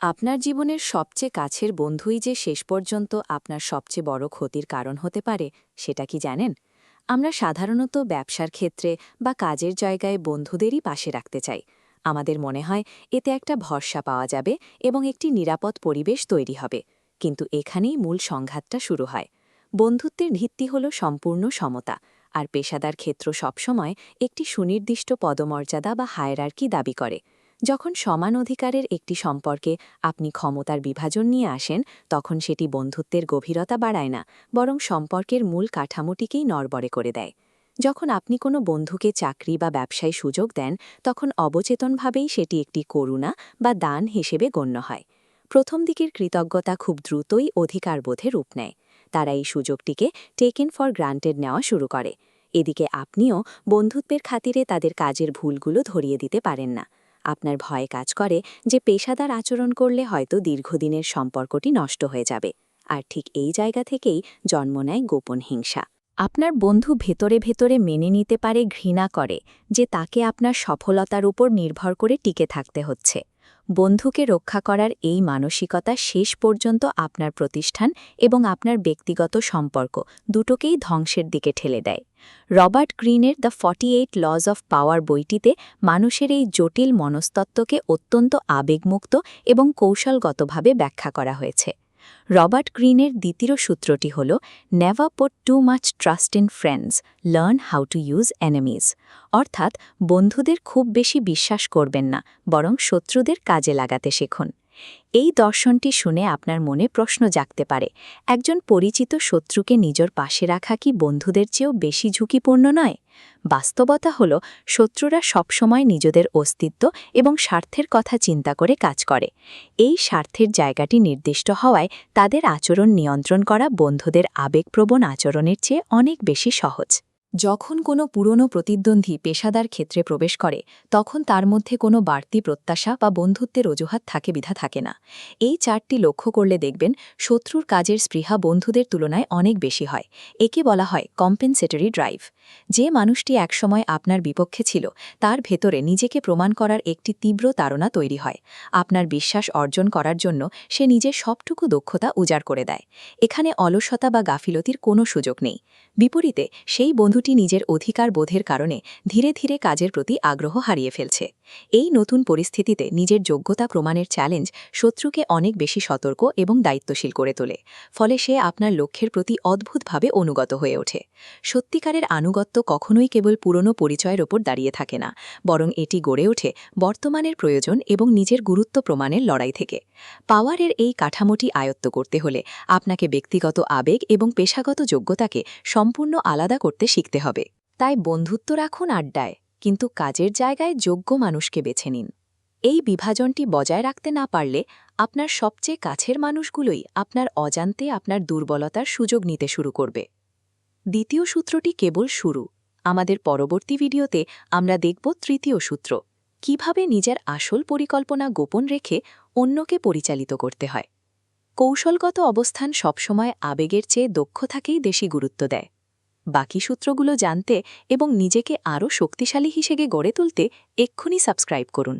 আপনার জীবনের সবচেয়ে কাছের বন্ধুই যে শেষ পর্যন্ত আপনার সবচেয়ে বড় ক্ষতির কারণ হতে পারে, সেটা কি জানেন? আমরা সাধারণত ব্যবসার ক্ষেত্রে বা কাজের জায়গায় বন্ধুদেরই পাশে রাখতে চাই। আমাদের মনে হয় এতে একটা ভরসা পাওয়া যাবে এবং একটি নিরাপদ পরিবেশ তৈরি হবে। কিন্তু এখানেই মূল সংঘাতটা শুরু হয়। বন্ধুত্বের ভিত্তি হল সম্পূর্ণ সমতা, আর পেশাদার ক্ষেত্র সবসময় একটি সুনির্দিষ্ট পদমর্যাদা বা হায়ারার্কি দাবি করে। যখন সমান অধিকারের একটি সম্পর্কে আপনি ক্ষমতার বিভাজন নিয়ে আসেন, তখন সেটি বন্ধুত্বের গভীরতা বাড়ায় না, বরং সম্পর্কের মূল কাঠামোটিকেই নড়বড়ে করে দেয়। যখন আপনি কোনো বন্ধুকে চাকরি বা ব্যবসায় সুযোগ দেন, তখন অবচেতনভাবেই সেটি একটি করুণা বা দান হিসেবে গণ্য হয়। প্রথম দিকের কৃতজ্ঞতা খুব দ্রুতই অধিকারবোধে রূপ নেয়। তারা এই সুযোগটিকে টেকেন ফর গ্রান্টেড নেওয়া শুরু করে। এদিকে আপনিও বন্ধুত্বের খাতিরে তাদের কাজের ভুলগুলো ধরিয়ে দিতে পারেন না। আপনার ভয়ে কাজ করে যে পেশাদার আচরণ করলে হয়তো দীর্ঘদিনের সম্পর্কটি নষ্ট হয়ে যাবে। আর ঠিক এই জায়গা থেকেই জন্ম নেয় গোপন হিংসা। আপনার বন্ধু ভেতরে ভেতরে মেনে নিতে পারে, ঘৃণা করে যে তাকে আপনার সফলতার উপর নির্ভর করে টিকে থাকতে হচ্ছে। বন্ধুকে রক্ষা করার এই মানসিকতা শেষ পর্যন্ত আপনার প্রতিষ্ঠান এবং আপনার ব্যক্তিগত সম্পর্ক দুটোকেই ধ্বংসের দিকে ঠেলে দেয়। রবার্ট গ্রিনের দ্য 48 লজ অফ পাওয়ার বইটিতে মানুষের এই জটিল মনস্তত্ত্বকে অত্যন্ত আবেগমুক্ত এবং কৌশলগতভাবে ব্যাখ্যা করা হয়েছে। রবার্ট গ্রিনের দ্বিতীয় সূত্রটি হল, never put too much trust in friends, learn how to use enemies. অর্থাৎ বন্ধুদের খুব বেশি বিশ্বাস করবেন না, বরং শত্রুদের কাজে লাগাতে শিখুন। এই দর্শনটি শুনে আপনার মনে প্রশ্ন জাগতে পারে, একজন পরিচিত শত্রুকে নিজের পাশে রাখা কি বন্ধুদের চেয়েও বেশি ঝুঁকিপূর্ণ নয়? বাস্তবতা হল, শত্রুরা সবসময় নিজেদের অস্তিত্ব এবং স্বার্থের কথা চিন্তা করে কাজ করে। এই স্বার্থের জায়গাটি নির্দিষ্ট হওয়ায় তাদের আচরণ নিয়ন্ত্রণ করা বন্ধুদের আবেগপ্রবণ আচরণের চেয়ে অনেক বেশি সহজ। যখন কোনো পুরনো প্রতিদ্বন্দ্বী পেশাদার ক্ষেত্রে প্রবেশ করে, তখন তার মধ্যে কোনো বাড়তি প্রত্যাশা বা বন্ধুত্বের অজুহাত থাকে না। এই চারটি লক্ষ্য করলে দেখবেন শত্রুর কাজের স্পৃহা বন্ধুদের তুলনায় অনেক বেশি হয়। একে বলা হয় কম্পেনসেটরি ড্রাইভ। যে মানুষটি একসময় আপনার বিপক্ষে ছিল, তার ভেতরে নিজেকে প্রমাণ করার একটি তীব্র তাড়না তৈরি হয়। আপনার বিশ্বাস অর্জন করার জন্য সে নিজের সবটুকু দক্ষতা উজাড় করে দেয়। এখানে অলসতা বা গাফিলতির কোনো সুযোগ নেই। বিপরীতে সেই বন্ধুটি নিজের অধিকার বোধের কারণে ধীরে ধীরে কাজের প্রতি আগ্রহ হারিয়ে ফেলছে। এই নতুন পরিস্থিতিতে নিজের যোগ্যতা প্রমাণের চ্যালেঞ্জ শত্রুকে অনেক বেশি সতর্ক এবং দায়িত্বশীল করে তোলে। ফলে সে আপনার লক্ষ্যের প্রতি অদ্ভুতভাবে অনুগত হয়ে ওঠে। সত্যিকারের আনুগত্য কখনোই কেবল পুরনো পরিচয়ের ওপর দাঁড়িয়ে থাকে না, বরং এটি গড়ে ওঠে বর্তমানের প্রয়োজন এবং নিজের গুরুত্ব প্রমাণের লড়াই থেকে। পাওয়ারের এই কাঠামোটি আয়ত্ত করতে হলে আপনাকে ব্যক্তিগত আবেগ এবং পেশাগত যোগ্যতাকে সম্পূর্ণ আলাদা করতে শিখতে হবে। তাই বন্ধুত্ব রাখুন আড্ডায়, কিন্তু কাজের জায়গায় যোগ্য মানুষকে বেছে নিন। এই বিভাজনটি বজায় রাখতে না পারলে আপনার সবচেয়ে কাছের মানুষগুলোই আপনার অজান্তে আপনার দুর্বলতার সুযোগ নিতে শুরু করবে। দ্বিতীয় সূত্রটি কেবল শুরু। আমাদের পরবর্তী ভিডিওতে আমরা দেখব তৃতীয় সূত্র, কিভাবে নিজের আসল পরিকল্পনা গোপন রেখে অন্যকে পরিচালিত করতে হয়। কৌশলগত অবস্থান সবসময় আবেগের চেয়ে দক্ষতাকেই বেশি গুরুত্ব দেয়। বাকি সূত্রগুলো জানতে এবং নিজেকে আরও শক্তিশালী হিসেবে গড়ে তুলতে এক্ষুনি সাবস্ক্রাইব করুন।